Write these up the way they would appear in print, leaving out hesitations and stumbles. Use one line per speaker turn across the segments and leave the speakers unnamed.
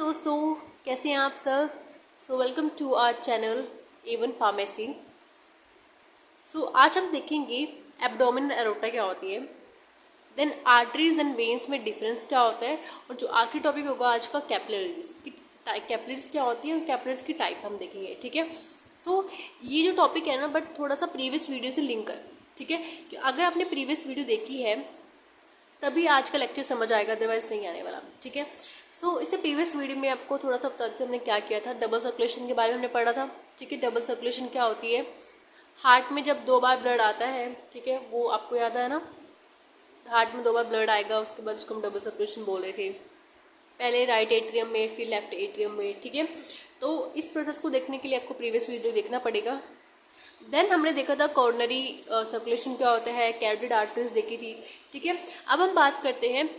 दोस्तों, कैसे हैं आप सब। Welcome to our channel Avon pharmacy. आज हम देखेंगे एब्डोमिनल एरोटा क्या होती है, देन आर्टरीज एंड वेन्स में डिफरेंस क्या होता है, और जो आखिरी टॉपिक होगा आज का कैपिलरीज की कैपिलरीज क्या होती है और कैपिलरीज की टाइप हम देखेंगे। ठीक है। ये जो टॉपिक है ना, बट थोड़ा सा प्रीवियस वीडियो से लिंक है। ठीक है, कि अगर आपने प्रीवियस वीडियो देखी है तभी आज का लेक्चर समझ आएगा, अदरवाइज नहीं आने वाला। ठीक है। इससे प्रीवियस वीडियो में आपको थोड़ा सा बताते थे हमने क्या किया था। डबल सर्कुलेशन के बारे में हमने पढ़ा था। ठीक है, डबल सर्कुलेशन क्या होती है, हार्ट में जब 2 बार ब्लड आता है, ठीक है, वो आपको याद है ना, हार्ट में 2 बार ब्लड आएगा, उसके बाद उसको हम डबल सर्कुलेशन बोल रहे थे, पहले राइट एट्रियम में फिर लेफ्ट एट्रियम में। ठीक है, तो इस प्रोसेस को देखने के लिए आपको प्रीवियस वीडियो देखना पड़ेगा। देन हमने देखा था कॉर्नरी सर्कुलेशन क्या होता है, कैरोटिड आर्टरीज देखी थी। ठीक है, अब हम बात करते हैं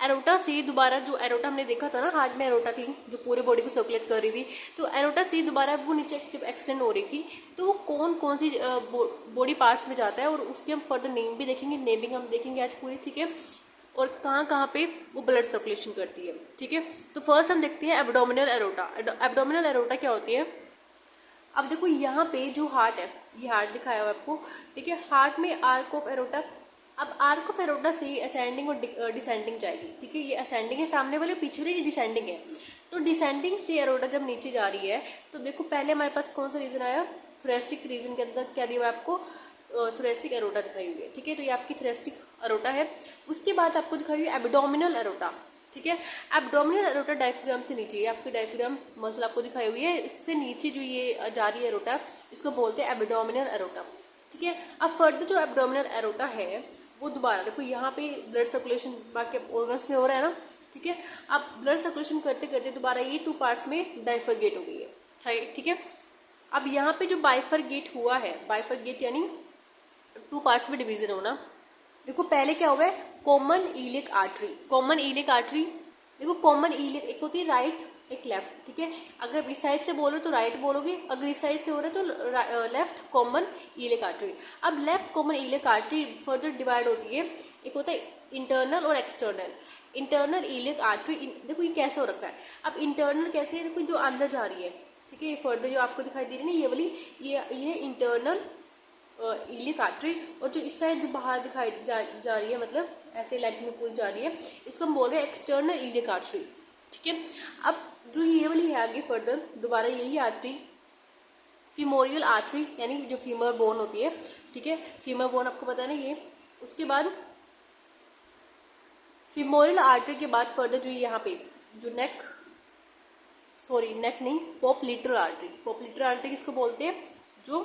एरोटा से दोबारा। जो एरोटा हमने देखा था ना, हार्ट में एरोटा थी जो पूरे बॉडी को सर्कुलेट कर रही थी, तो एरोटा से दोबारा वो नीचे जब एक्सटेंड हो रही थी तो वो कौन कौन सी बॉडी पार्ट्स में जाता है, और उसकी हम फर्दर नेम भी देखेंगे, नेमिंग हम देखेंगे आज पूरी। ठीक है, और कहाँ कहाँ पे वो ब्लड सर्कुलेशन करती है। ठीक है, तो फर्स्ट हम देखते हैं एब्डोमिनल एरोटा। एब्डोमिनल एरोटा क्या होती है। अब देखो यहाँ पे जो हार्ट है, ये हार्ट दिखाया हुआ है आपको। ठीक है, हार्ट में आर्क ऑफ एरोटा। अब आर्क ऑफ एरोटा से असेंडिंग और डिसेंडिंग जाएगी। ठीक है, ये असेंडिंग है सामने वाले, पीछे वाले ये डिसेंडिंग है। तो डिसेंडिंग से एरोटा जब नीचे जा रही है तो देखो पहले हमारे पास कौन सा रीजन आया, थोरेसिक रीजन के अंदर क्या दिया हुआ है आपको, थोरेसिक एरोटा दिखाई हुई है। ठीक है, तो ये आपकी थोरेसिक एरोटा है। उसके बाद आपको दिखाई हुई है एब्डोमिनल एरोटा। ठीक है, एब्डोमिनल एरोटा डायफ्राम से नीचे, ये आपकी डायफ्राम मसल आपको दिखाई हुई है, इससे नीचे जो ये जा रही है एरोटा, इसको बोलते हैं एब्डोमिनल एरोटा। ठीक है, अब फर्दर जो एब्डोमिनल एरोटा है वो दोबारा देखो यहाँ पे ब्लड सर्कुलेशन बाकी ऑर्गन्स में हो रहा है ना। ठीक है, अब ब्लड सर्कुलेशन करते करते दोबारा ये 2 पार्ट्स में डाइफरगेट हो गई है। ठीक है, अब यहाँ पे जो बाइफरगेट हुआ है, बाइफरगेट यानी 2 पार्ट्स में डिवीजन होना। देखो पहले क्या हुआ है, common iliac artery. Common iliac artery देखो, कॉमन इलियक एक होती है राइट एक लेफ्ट। ठीक है, अगर इस साइड से बोलो तो राइट बोलोगे, अगर इस साइड से हो रहा है तो लेफ्ट कॉमन इलियक आर्टरी। अब left common iliac artery further divide होती है, एक होता है इंटरनल और एक्सटर्नल। इंटरनल इलियक आर्टरी देखो ये कैसे हो रखा है। अब इंटरनल कैसे है, देखो जो अंदर जा रही है। ठीक है, ये फर्दर जो आपको दिखाई दे रही है ना, ये वाली ये इंटरनल इलियक आर्टरी, और जो इस साइड जो बाहर दिखाई जा रही है, मतलब ऐसे लेग में पूरी जा रही है, इसको हम बोल रहे हैं एक्सटर्नल इलियक आर्टरी। ठीक है, अब जो ये वाली है आगे फर्दर दोबारा यही आर्टरी फीमोरियल आर्टरी, यानी जो फीमर बोन होती है। ठीक है, फीमर बोन आपको पता है ना ये। उसके बाद फीमोरियल आर्टरी के बाद फर्दर जो यहाँ पे जो नेक नहीं, पोप्लिटरल आर्टरी। पोप्लिटरल आर्टरी किसको बोलते हैं, जो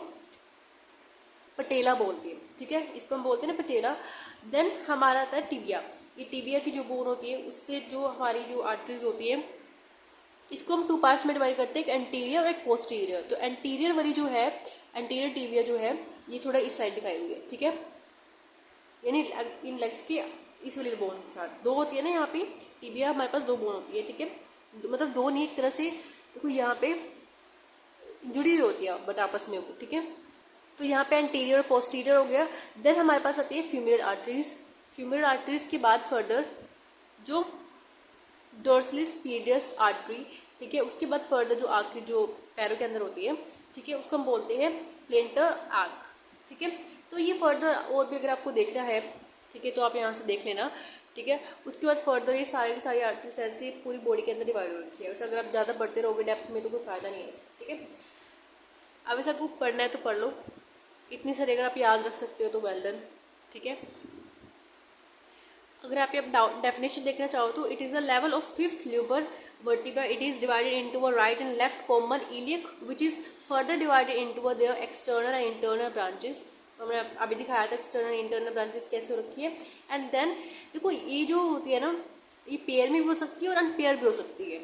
पटेला बोलते हैं। ठीक है, इसको हम बोलते हैं ना पटेला। देन हमारा आता है टिबिया। ये टिबिया की जो बोन होती है उससे जो हमारी जो आर्टरीज होती है, इसको हम 2 पार्ट्स में डिवाइड करते हैं, एक एंटीरियर और एक पोस्टीरियर। तो एंटीरियर वाली जो है, एंटीरियर टिबिया जो है, ये थोड़ा इस साइड दिखाई हुई है। ठीक है, यानी इन लेग्स के इस वाली बोन के साथ 2 होती है ना, यहाँ पे टिबिया हमारे पास 2 बोन होती है। ठीक है, मतलब 2 नहीं, एक तरह से देखो यहाँ पे जुड़ी हुई होती है बट आपस में। ठीक है, तो यहाँ पे एंटीरियर और पोस्टीरियर हो गया। देन हमारे पास आती है फ्यूमेरल आर्टरीज। फ्यूमेरल आर्टरीज के बाद फर्दर जो डोर्सलिस पीडियस आर्टरी। ठीक है, उसके बाद फर्दर जो आखिरी जो पैरों के अंदर होती है, ठीक है, उसको हम बोलते हैं प्लेंटर आर्क। ठीक है, तो ये फर्दर और भी अगर आपको देखना है, ठीक है, तो आप यहाँ से देख लेना। ठीक है, उसके बाद फर्दर ये सारी की सारी आर्टरीज ऐसे पूरी बॉडी के अंदर डिवाइड हो रखी है। वैसे अगर आप ज़्यादा पढ़ते रहोगे डेप्थ में तो कोई फायदा नहीं है इसका। ठीक है, अब ऐसा आपको पढ़ना है तो पढ़ लो, इतनी सारी अगर आप याद रख सकते हो तो वेल डन। ठीक है, अगर आप डेफिनेशन देखना चाहो तो it is the level of 5th lumbar vertebra. It is divided into a right and left common iliac which is further divided into a their external and internal branches. तो हमने अभी दिखाया था एक्सटर्नल इंटरनल ब्रांचेस कैसे हो रखी है। And then देखो ये जो होती है ना, ये पेयर में भी हो सकती है और अनपेयर भी हो सकती है।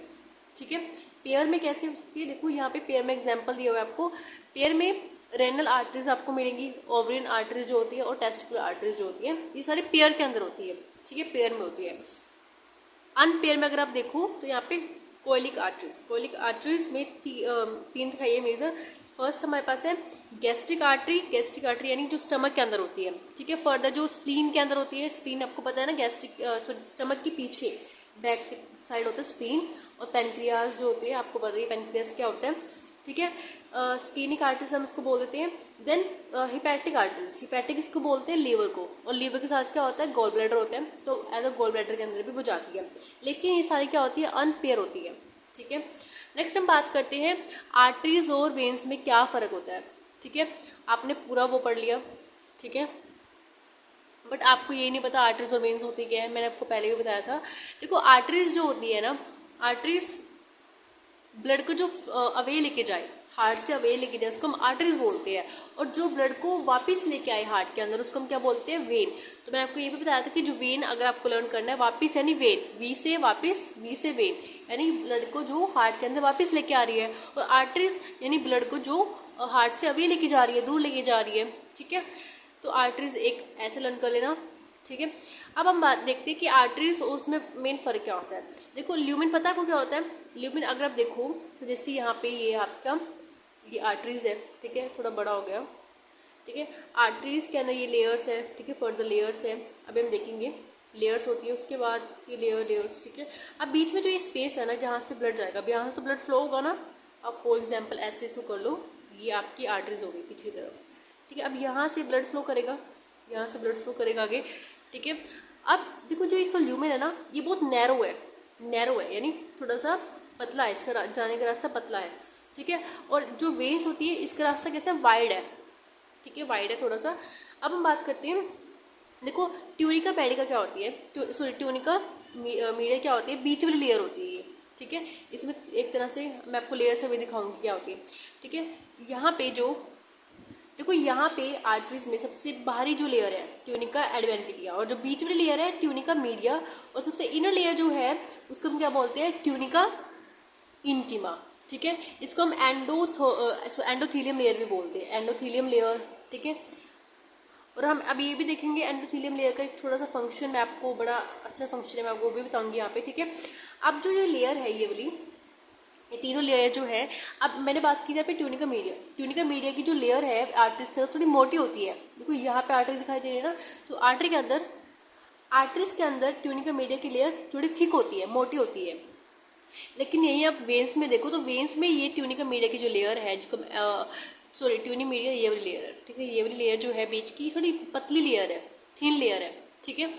ठीक है, पेयर में कैसे हो सकती है, देखो यहाँ पे पेयर में एग्जाम्पल दिया हुआ है आपको। पेयर में रेनल आर्टरीज आपको मिलेंगी, ओवरियन आर्टरीज जो होती है, और टेस्टिकुलर आर्टरीज जो होती है, ये सारी पेयर के अंदर होती है। ठीक है, पेयर में होती है। अनपेयर में अगर आप देखो तो यहाँ पे कोइलिक आर्टरीज। कोइलिक आर्टरीज में 3 दिखाई है मेजर। फर्स्ट हमारे पास है गैस्ट्रिक आर्टरी। गैस्ट्रिक आर्टरी यानी जो स्टमक के अंदर होती है। ठीक है, फर्दर जो स्प्लीन के अंदर होती है, स्प्लीन आपको पता है ना, गैस्ट्रिक स्टमक के पीछे बैक साइड होता है स्प्लीन, और पेनक्रियाज जो होती है, आपको पता ही पेनक्रियाज क्या होता है, ठीक है। स्प्लीनिक आर्टरीज हम इसको बोल देते हैं। देन हिपैटिक आर्टरीज, हिपैटिक इसको बोलते हैं लीवर को, और लीवर के साथ क्या होता है, गॉल ब्लैडर होता है, तो एज अ गॉल ब्लैडर के अंदर भी वो जाती है, लेकिन ये सारी क्या होती है, अनपेयर होती है, ठीक है। नेक्स्ट हम बात करते हैं आर्टरीज और वेन्स में क्या फ़र्क होता है, ठीक है। आपने पूरा वो पढ़ लिया, ठीक है, बट आपको ये नहीं पता आर्टरीज और वेन्स होती क्या है। मैंने आपको पहले भी बताया था। देखो आर्टरीज जो होती है ना, आर्टरीज ब्लड को जो अवे लेके जाए, हार्ट से अवे लेके जाए, उसको हम आर्टरीज बोलते हैं, और जो ब्लड को वापस लेके आए हार्ट के अंदर, उसको हम क्या बोलते हैं, वेन। तो मैंने आपको ये भी बताया था कि जो वेन अगर आपको लर्न करना है, वापस यानी वेन, वी से वापस, वी से वेन, यानी ब्लड को जो हार्ट के अंदर वापस लेके आ रही है, और आर्टरीज यानी ब्लड को जो हार्ट से अवे लेके जा रही है, दूर लेके जा रही है, ठीक है। तो आर्टरीज एक ऐसे लर्न कर लेना, ठीक है। अब हम बात देखते हैं कि आर्टरीज और उसमें मेन फर्क क्या होता है। देखो ल्यूमिन पता है आपको क्या होता है, ल्यूमिन अगर आप देखो तो जैसे यहाँ पे ये आपका ये आर्टरीज है, ठीक है, थोड़ा बड़ा हो गया, ठीक है। आर्टरीज के अंदर ये लेयर्स है, ठीक है, फर्दर लेयर्स है, अभी हम देखेंगे लेयर्स होती है, उसके बाद ये लेयर्स, ठीक है। अब बीच में जो ये स्पेस है ना, जहाँ से ब्लड जाएगा, अब यहाँ से तो ब्लड फ्लो होगा ना, अब फॉर एग्जाम्पल ऐसे इसको कर लो, ये आपकी आर्टरीज हो गई पीछे की तरफ, ठीक है। अब यहाँ से ब्लड फ्लो करेगा, यहाँ से ब्लड फ्लो करेगा आगे, ठीक है। अब देखो जो इसका ल्यूमेन है ना, ये बहुत नैरो है, नैरो है यानी थोड़ा सा पतला है, इसका जाने का रास्ता पतला है, ठीक है। और जो वेन्स होती है, इसका रास्ता कैसा वाइड है, ठीक है, वाइड है थोड़ा सा। अब हम बात करते हैं, देखो ट्यूनिका पेडिका क्या होती है, सॉरी ट्यूनिका मीडिया क्या होती है, बीच वाली लेयर होती है ये, ठीक है। इसमें एक तरह से मैं आपको लेयर से भी दिखाऊंगी क्या होती है, ठीक है। यहाँ पे जो देखो यहाँ पे आर्टरीज में सबसे बाहरी जो लेयर है ट्यूनिका एडवेंटिलिया, और जो बीच वाली लेयर है ट्यूनिका मीडिया, और सबसे इनर लेयर जो है उसको हम क्या बोलते हैं, ट्यूनिका इंटीमा, ठीक है। इसको हम एंडोथीलियम लेयर भी बोलते हैं, एंडोथीलियम लेयर, ठीक है। और हम अब ये भी देखेंगे एंडोथीलियम लेयर का एक थोड़ा सा फंक्शन, मैं आपको बड़ा अच्छा फंक्शन है, मैं आपको वो भी बताऊंगी यहाँ पे, ठीक है। अब जो ये लेयर है, ये वाली ये तीनों लेयर जो है, अब मैंने बात की थी ट्यूनिका मीडिया, ट्यूनिका मीडिया की जो लेयर है आर्टरीज के अंदर थोड़ी मोटी होती है। देखो यहाँ पे आर्टरी दिखाई दे रही है ना, तो आर्टरीज के अंदर ट्यूनिका मीडिया की लेयर थोड़ी थिक होती है, मोटी होती है। लेकिन यही आप वेन्स में देखो तो वेन्स में ये ट्यूनिका मीडिया की जो लेयर है, जिसको सॉरी ट्यूनिक मीडिया ये वाली लेयर है, ठीक है, ये वाली लेयर जो है बीच की थोड़ी पतली लेयर है, थिन लेयर है, ठीक है।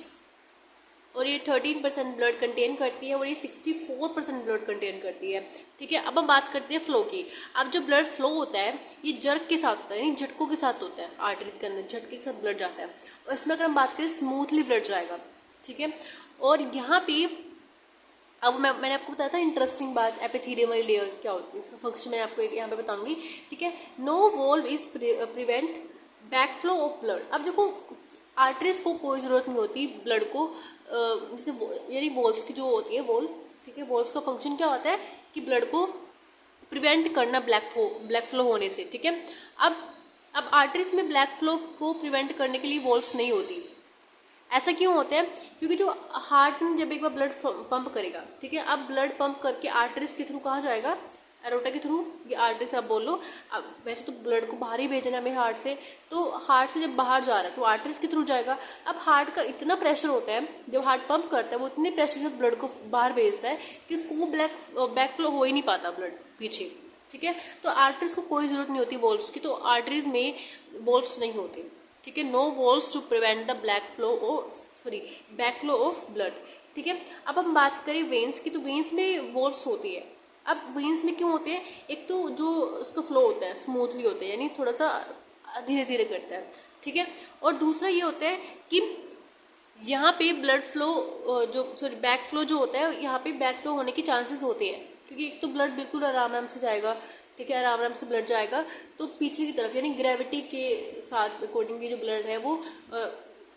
और ये 13% ब्लड कंटेन करती है, और ये 64% ब्लड कंटेन करती है, ठीक है। अब हम बात करते हैं फ्लो की। अब जो ब्लड फ्लो होता है ये जर्क के साथ होता है, यानी झटकों के साथ होता है, आर्टरी के अंदर झटके के साथ ब्लड जाता है, और इसमें अगर हम बात करें स्मूथली ब्लड जाएगा, ठीक है। और यहाँ पे अब मैंने आपको बताया था इंटरेस्टिंग बात, एपिथेलियम वाली लेयर क्या होती है, इसका फंक्शन मैं आपको यहाँ पे बताऊंगी, ठीक है। No valve is prevent back flow of blood. अब देखो आर्टरीज को कोई ज़रूरत नहीं होती ब्लड को, जैसे यानी वॉल्स की जो होती है वॉल, ठीक है, वॉल्स का फंक्शन क्या होता है कि ब्लड को प्रिवेंट करना ब्लैक फ्लो होने से, ठीक है। अब आर्टरीज में ब्लैक फ्लो को प्रिवेंट करने के लिए वॉल्व्स नहीं होती। ऐसा क्यों होता है, क्योंकि जो हार्ट में जब एक बार ब्लड पंप करेगा, ठीक है, अब ब्लड पंप करके आर्टरीज के थ्रू कहाँ जाएगा, एरोटा के थ्रू, ये आर्टरीज आप बोल लो। अब वैसे तो ब्लड को बाहर ही भेजना है हमें हार्ट से, तो हार्ट से जब बाहर जा रहा है तो आर्टरीज के थ्रू जाएगा। अब हार्ट का इतना प्रेशर होता है, जब हार्ट पंप करता है वो इतने प्रेशर से ब्लड को बाहर भेजता है कि उसको बैक फ्लो हो ही नहीं पाता ब्लड पीछे, ठीक है। तो आर्टरीज को कोई ज़रूरत नहीं होती वॉल्व्स की, तो आर्टरीज में वॉल्व्स नहीं होते, ठीक है। No valves to prevent the back flow of blood, ठीक है। अब हम बात करें वेन्स की, तो वेन्स में वॉल्व्स होती है। अब वेन्स में क्यों होते हैं, एक तो जो उसका फ्लो होता है स्मूथली होता है, यानी थोड़ा सा धीरे धीरे करता है, ठीक है। और दूसरा ये होता है कि यहाँ पे ब्लड फ्लो बैक फ्लो जो होता है, यहाँ पे बैक फ्लो होने के चांसेस होते हैं, क्योंकि एक तो ब्लड बिल्कुल आराम आराम से जाएगा, ठीक है, आराम आराम से ब्लड जाएगा, तो पीछे की तरफ यानी ग्रेविटी के साथ अकॉर्डिंगली जो ब्लड है वो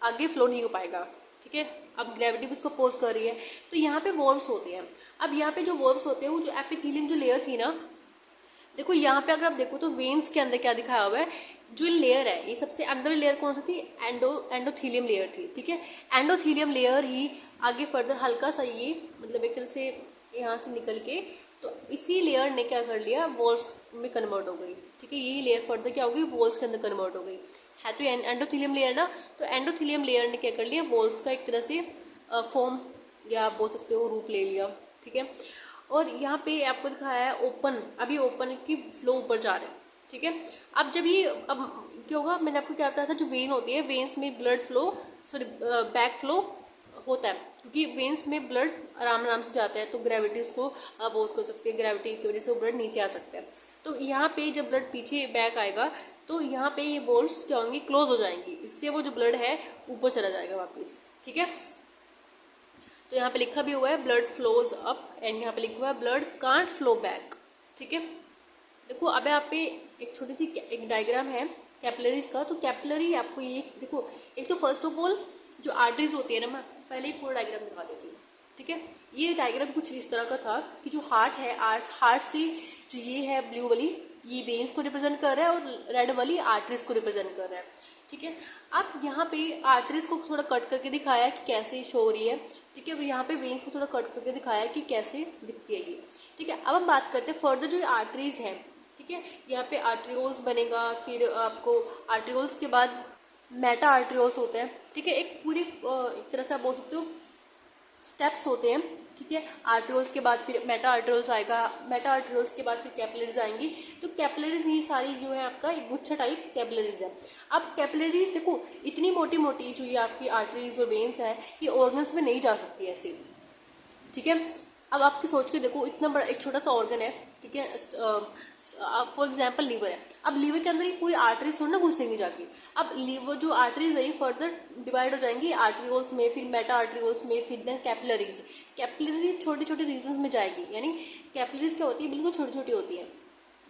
आगे फ्लो नहीं हो पाएगा, ठीक है। अब ग्रेविटी भी उसको अपोज कर रही है, तो यहाँ पे वॉल्व्स होते हैं। अब यहाँ पे जो वॉल्व्स होते हैं वो जो एपिथेलियम जो लेयर थी ना, देखो यहाँ पे अगर आप देखो तो वेन्स के अंदर क्या दिखाया हुआ है, जो लेयर है ये सबसे अंदर लेयर कौन सी थी, एंडोथीलियम लेयर थी, ठीक है। एंडोथीलियम लेयर ही आगे फर्दर हल्का सा ये मतलब एक तरह से यहाँ से निकल के, तो इसी लेयर ने क्या कर लिया, वॉल्स में कन्वर्ट हो गई, ठीक है। यही लेयर फर्दर क्या हो गई, वॉल्स के अंदर कन्वर्ट हो गई है, तो एंडोथीलियम लेयर ना, तो एंडोथीलियम लेयर ने क्या कर लिया, वॉल्स का एक तरह से फॉर्म या आप बोल सकते हो रूप ले लिया, ठीक है। और यहाँ पे आपको दिखाया है ओपन, अभी ओपन की फ्लो ऊपर जा रहा है, ठीक है। अब जब ये अब क्या होगा, मैंने आपको क्या बताया था, जो वेन होती है, वेन्स में blood flow, sorry back flow होता है, क्योंकि वेन्स में ब्लड आराम आराम से जाता है, तो ग्रेविटी उसको अपोज कर सकती है, ग्रेविटी की वजह से वो ब्लड नीचे आ सकता है। तो यहाँ पे जब ब्लड पीछे बैक आएगा तो यहाँ पे ये वोल्ट्स क्या होंगी, क्लोज हो जाएंगी, इससे वो जो ब्लड है ऊपर चला जाएगा वापस, ठीक है। तो यहाँ पे लिखा भी हुआ है ब्लड फ्लोज अप, एंड यहाँ पे लिखा हुआ है ब्लड कांट फ्लो बैक, ठीक है। देखो अब यहाँ पे एक छोटी सी एक डायग्राम है कैपिलरीज का। तो कैपिलरी आपको ये देखो, एक तो फर्स्ट ऑफ ऑल जो आर्टरीज होती है ना, मैं पहले ही पूरा डायग्राम दिखा देती हूँ, ठीक है। ये डायग्राम कुछ इस तरह का था कि जो हार्ट है, हार्ट से जो ये है ब्लू वाली, ये वेन्स को रिप्रेजेंट कर रहा है और रेड वाली आर्टरीज को रिप्रेजेंट कर रहा है, ठीक है। अब यहाँ पे आर्टरीज को थोड़ा कट करके दिखाया कि कैसे शो हो रही है, ठीक है। अब यहाँ पे वेन्स को थोड़ा कट करके दिखाया कि कैसे दिखती है ये, ठीक है। अब हम बात करते हैं फर्दर जो आर्टरीज है, ठीक है। यहाँ पे आर्ट्रियोल्स बनेगा, फिर आपको आर्ट्रियोल्स के बाद मेटा आर्ट्रियोल्स होते हैं, ठीक है। एक पूरी एक तरह से आप बोल सकते हो स्टेप्स होते हैं, ठीक है। आर्ट्रियोल्स के बाद फिर मेटा आर्ट्रियोल्स आएगा, मेटा आर्ट्रियोल्स के बाद फिर कैपिलरीज आएंगी। तो कैपिलरीज ये सारी जो है आपका एक गुच्छा टाइप कैपिलरीज है। अब कैपिलरीज देखो इतनी मोटी मोटी जो ये आपकी आर्टरीज और वेन्स है, ये ऑर्गन्स में नहीं जा सकती ऐसे, ठीक है। अब आपकी सोच के देखो, इतना बड़ा एक छोटा सा ऑर्गन है, ठीक है, फॉर एग्जांपल लीवर है। अब लीवर के अंदर ये पूरी आर्टरीज थोड़ी ना घुसेंगी जाके। अब लीवर जो आर्टरीज है ये फर्दर डिवाइड हो जाएंगी आर्टरियोल्स में, फिर मेटा आर्टरियोल्स में, फिर देन कैपिलरीज। कैपिलरीज छोटे छोटे रीजन्स में जाएगी, यानी कैपिलरीज क्या होती है, बिल्कुल छोटी छोटी होती है,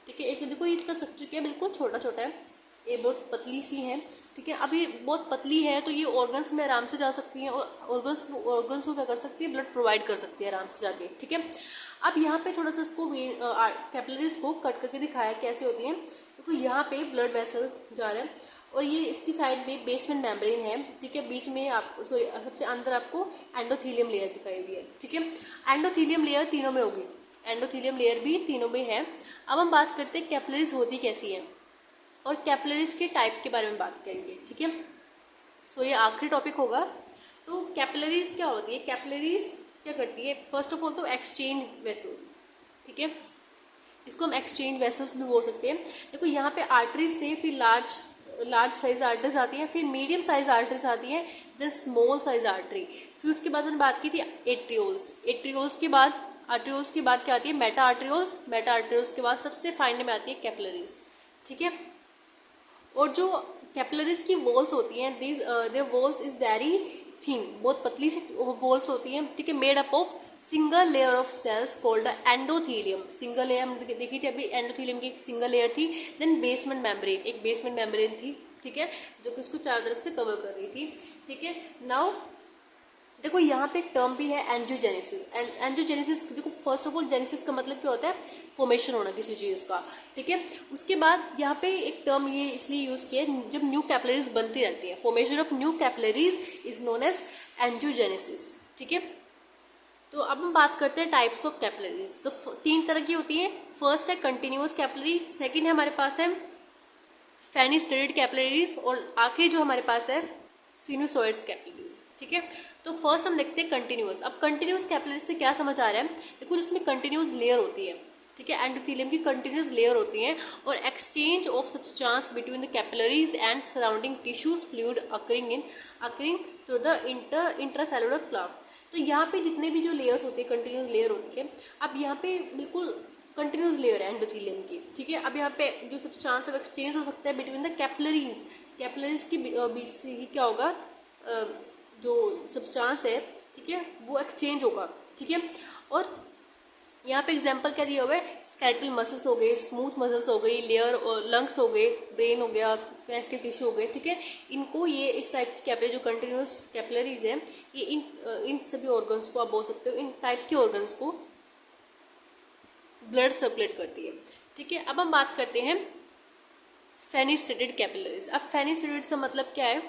ठीक है। एक देखो इसका स्ट्रक्चर क्या है, बिल्कुल छोटा छोटा है, ये बहुत पतली सी है, ठीक है। अब ये बहुत पतली है तो ये ऑर्गन्स में आराम से जा सकती हैं और ऑर्गन्स को क्या कर सकती है, ब्लड प्रोवाइड कर सकती है आराम से जाके, ठीक है। अब यहाँ पे थोड़ा सा इसको कैपिलरीज को कट करके दिखाया कैसे होती हैं। देखो यहाँ पे ब्लड वेसल जा रहा है और ये इसकी साइड में बेसमेंट मेम्ब्रेन है, ठीक है। बीच में आप सॉरी सबसे अंदर आपको एंडोथीलियम लेयर दिखाई हुई है, ठीक है। एंडोथीलियम लेयर तीनों में होगी, एंडोथीलियम लेयर भी तीनों में है। अब हम बात करते हैं कैपिलरीज होती कैसी है और कैपिलरीज के टाइप के बारे में बात करेंगे, ठीक है। सो ये आखिरी टॉपिक होगा। तो कैपिलरीज क्या होती है, कैपिलरीज क्या करती है, फर्स्ट ऑफ ऑल तो एक्सचेंज वेसल, ठीक है। इसको हम एक्सचेंज वेसल्स भी बोल सकते हैं। देखो यहाँ पे आर्टरीज से फिर लार्ज साइज आर्टरीज आती हैं, फिर मीडियम साइज आर्टरीज आती हैं, देन स्मॉल साइज आर्टरी। फिर उसके बाद हमने बात की थी एट्रियोल्स, एट्रियोल्स के बाद आर्ट्रियोल्स के बाद क्या आती है, मेटा आर्ट्रियोल्स, मेटा आर्ट्रियोल्स के बाद सबसे फाइनल में आती है कैपिलरीज, ठीक है। और जो कैपिलरीज की वॉल्स होती हैं, their walls is very thin, बहुत पतली सी वॉल्स होती हैं, ठीक है, made up of single layer of cells called endothelium. Single layer हम देखी थी अभी, एंडोथीलियम की एक सिंगल लेयर थी, देन बेसमेंट मेम्ब्रेन, एक बेसमेंट मेम्ब्रेन थी, ठीक है, जो कि उसको चारों तरफ से कवर कर रही थी, ठीक है। नाउ देखो यहाँ पे एक टर्म भी है एंजियोजेनेसिस। एंजियोजेनेसिस देखो फर्स्ट ऑफ ऑल जेनेसिस का मतलब क्या होता है, फॉर्मेशन होना किसी चीज़ का, ठीक है। उसके बाद यहाँ पे एक टर्म ये इसलिए यूज़ किया है, जब न्यू कैपिलरीज बनती रहती है, formation of new capillaries is known as angiogenesis, ठीक है। तो अब हम बात करते हैं टाइप्स ऑफ कैपिलरीज। तो तीन तरह की होती है, फर्स्ट है कंटिन्यूअस कैपिलरी, सेकेंड है हमारे पास है फेनिस्टेटेड कैपिलरीज, और आखिरी जो हमारे पास है सिनुसॉइड्स कैपिलरीज, ठीक है। तो फर्स्ट हम देखते हैं कंटिन्यूअस। अब कंटिन्यूअस कैपिलरीज से क्या समझ आ रहा है, देखो इसमें कंटिन्यूअस लेयर होती है, ठीक है, एंडोथेलियम की कंटिन्यूअस लेयर होती है और exchange of substance between the capillaries and surrounding tissues fluid occurring through the intracellular cleft. तो यहाँ पे जितने भी जो लेयर्स होते हैं, कंटिन्यूअस लेयर होती है, अब यहाँ पे बिल्कुल कंटिन्यूअस लेयर है एंडोथेलियम की, ठीक है। अब यहाँ पे जो सब्सटेंस ऑफ एक्सचेंज हो सकता है बिटवीन द कैपिलरीज, कैपिलरीज के बीच से ही क्या होगा, जो सब्सटेंस है, ठीक है, वो एक्सचेंज होगा, ठीक है। और यहाँ पे एग्जांपल क्या दिया हुआ है, स्केलेटल मसल्स हो गए, स्मूथ मसल्स हो गई, लेयर और लंग्स हो गए, ब्रेन हो गया, कनेक्टिव टिश्यू हो गए, ठीक है। इनको ये इस टाइप की कैपिलरी जो कंटिन्यूअस कैपिलरीज है, ये इन सभी ऑर्गन्स को आप बोल सकते हो, इन टाइप के ऑर्गन्स को ब्लड सर्कुलेट करती है, ठीक है। अब हम बात करते हैं फेनिस्टेटेड कैपिलरीज। अब फेनिस्टेटेड से मतलब क्या है,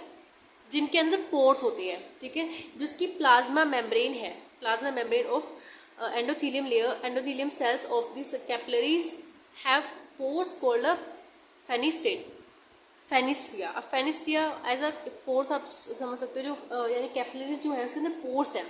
जिनके अंदर पोर्स होते हैं, ठीक है, जिसकी प्लाज्मा मेम्ब्रेन है, plasma membrane of endothelium layer, endothelium cells of these capillaries have pores called a फेनिस्ट्रिया। अब फेनिस्ट्रिया एज अ पोर्स आप समझ सकते हो, जो यानी कैपिलरीज जो है उसके अंदर पोर्स है,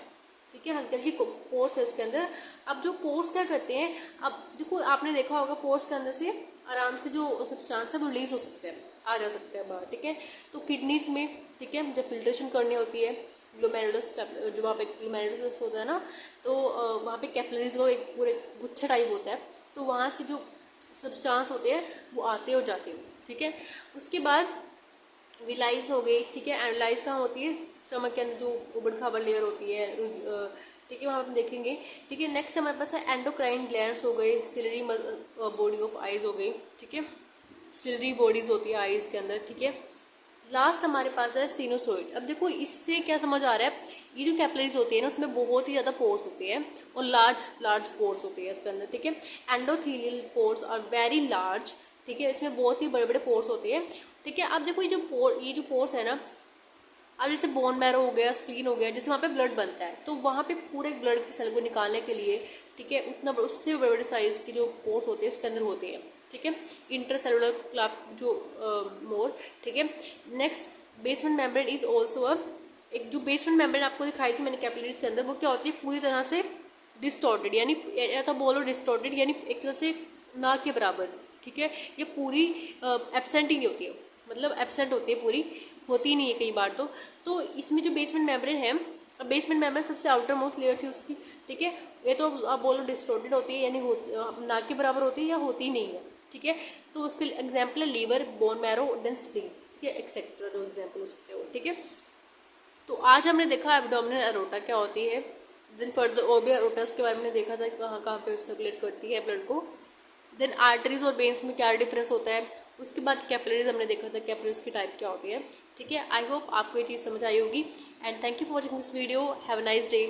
ठीक है, हल्की हल्की पोर्स है उसके अंदर। अब जो पोर्स क्या करते हैं, अब देखो आपने देखा होगा पोर्स के अंदर से आराम से जो सब्सटेंस है वो रिलीज हो सकते हैं, आ जा सकते हैं बाहर। ठीक है, तो किडनीज में, ठीक है, जब फिल्ट्रेशन करनी होती है ग्लोमेरुलस, जो वहाँ पे ग्लोमेरुलस होता है ना, तो वहाँ पे कैपिलरीज वो एक पूरे गुच्छा टाइप होता है, तो वहाँ से जो सब्सटेंस होते हैं वो आते और जाते हैं। ठीक है, उसके बाद विलाइज हो गई। ठीक है, एनालाइज कहाँ होती है, स्टमक के अंदर जो उबड़ खाबड़ लेयर होती है। ठीक है, वहाँ हम देखेंगे। ठीक है, नेक्स्ट हमारे पास है एंडोक्राइन ग्लैंड्स हो गई, सिलरी बॉडी ऑफ आइज हो गई। ठीक है, सिलरी बॉडीज होती है आइज के अंदर। ठीक है, लास्ट हमारे पास है सिनुसोइड। अब देखो इससे क्या समझ आ रहा है, ये जो कैपिलरीज होती है ना उसमें बहुत ही ज़्यादा पोर्स होते हैं और लार्ज पोर्स होते हैं इसके अंदर। ठीक है, endothelial pores are very large. ठीक है, इसमें बहुत ही बड़े बड़े पोर्स होते हैं। ठीक है, अब देखो ये जो पोर्स है ना, अब जैसे बोन मैरो हो गया, स्प्लीन हो गया, जैसे वहाँ पे ब्लड बनता है, तो वहाँ पे पूरे ब्लड की सेल को निकालने के लिए, ठीक है, उससे बड़े बड़े साइज के जो पोर्स होते हैं उसके अंदर होते हैं। ठीक है, इंटरसेलुलर क्लाफ्ट जो मोर। ठीक है, next basement membrane is also एक जो बेसमेंट मेम्ब्रेन आपको दिखाई थी मैंने कैपिलरीज के अंदर, वो क्या होती है, पूरी तरह से डिस्टॉर्टेड, यानी या तो बोलो डिस्टॉर्टेड, यानी एक तरह से ना के बराबर। ठीक है, ये पूरी एब्सेंट ही नहीं होती है, मतलब एब्सेंट होती है, पूरी होती ही नहीं है कई बार। तो इसमें जो बेसमेंट मेम्ब्रेन है, अब बेसमेंट मेम्ब्रेन सबसे आउटर मोस्ट लेयर थी उसकी। ठीक है, ये तो आप बोलो डिस्टॉर्टेड होती है, यानी ना के बराबर होती है या होती ही नहीं है। ठीक है, तो उसके एग्जाम्पल है liver, bone marrow, then spleen. ठीक है, एक्सेट्रा जो एग्जाम्पल हो सकते हो। ठीक है, तो आज हमने देखा एब्डोमिनल एरोटा क्या होती है, देन फर्दर ओबियर एरोटस के बारे में देखा था कहाँ कहाँ पे सर्कुलेट करती है ब्लड को, देन आर्टरीज और वेन्स में क्या डिफरेंस होता है, उसके बाद कैपिलरीज हमने देखा था कैपिलरीज की टाइप क्या होती है। ठीक है, आई होप आपको ये चीज़ समझ आई होगी, and thank you for watching this video. Have a nice day.